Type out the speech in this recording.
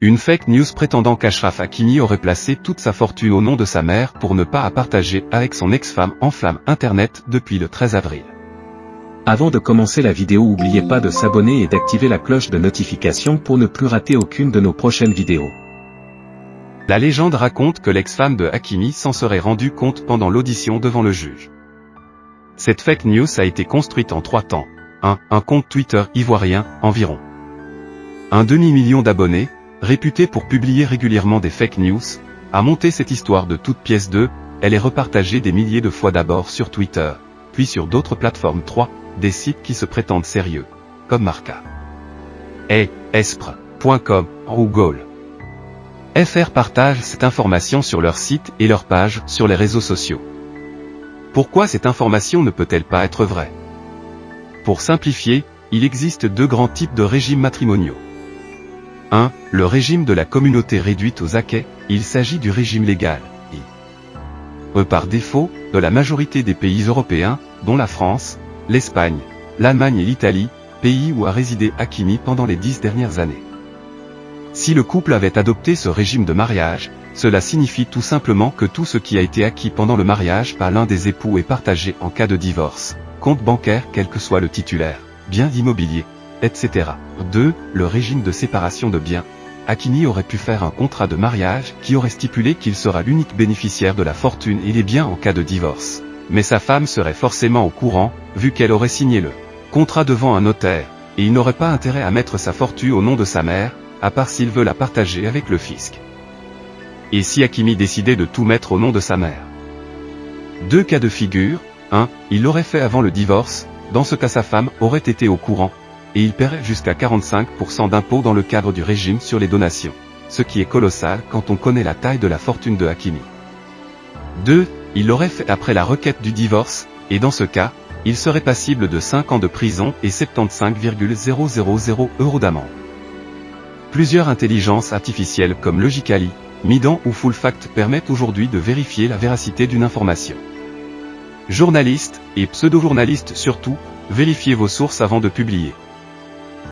Une fake news prétendant qu'Achraf Hakimi aurait placé toute sa fortune au nom de sa mère pour ne pas à partager avec son ex-femme enflamme Internet depuis le 13 avril. Avant de commencer la vidéo, n'oubliez pas de s'abonner et d'activer la cloche de notification pour ne plus rater aucune de nos prochaines vidéos. La légende raconte que l'ex-femme de Hakimi s'en serait rendue compte pendant l'audition devant le juge. Cette fake news a été construite en 3 temps. 1. Un compte Twitter ivoirien, environ un demi-million d'abonnés, réputé pour publier régulièrement des fake news, a monté cette histoire de toute pièce. 2. Elle est repartagée des milliers de fois d'abord sur Twitter, puis sur d'autres plateformes. 3. Des sites qui se prétendent sérieux, comme Marca et Espr.com ou Goal. FR partagent cette information sur leur site et leur page sur les réseaux sociaux. Pourquoi cette information ne peut-elle pas être vraie? Pour simplifier, il existe 2 grands types de régimes matrimoniaux. 1. Le régime de la communauté réduite aux acquêts, il s'agit du régime légal, par défaut, de la majorité des pays européens, dont la France, l'Espagne, l'Allemagne et l'Italie, pays où a résidé Hakimi pendant les 10 dernières années. Si le couple avait adopté ce régime de mariage, cela signifie tout simplement que tout ce qui a été acquis pendant le mariage par l'un des époux est partagé en cas de divorce, compte bancaire quel que soit le titulaire, biens immobiliers, etc. 2. Le régime de séparation de biens. Hakimi aurait pu faire un contrat de mariage qui aurait stipulé qu'il sera l'unique bénéficiaire de la fortune et les biens en cas de divorce. Mais sa femme serait forcément au courant, vu qu'elle aurait signé le contrat devant un notaire, et il n'aurait pas intérêt à mettre sa fortune au nom de sa mère, à part s'il veut la partager avec le fisc. Et si Hakimi décidait de tout mettre au nom de sa mère? 2 cas de figure. 1. Il l'aurait fait avant le divorce, dans ce cas sa femme aurait été au courant, et il paierait jusqu'à 45% d'impôts dans le cadre du régime sur les donations, ce qui est colossal quand on connaît la taille de la fortune de Hakimi. 2. Il l'aurait fait après la requête du divorce, et dans ce cas, il serait passible de 5 ans de prison et 75,000 € d'amende. Plusieurs intelligences artificielles comme Logically, Midan ou FullFact permettent aujourd'hui de vérifier la véracité d'une information. Journalistes, et pseudo-journalistes surtout, vérifiez vos sources avant de publier.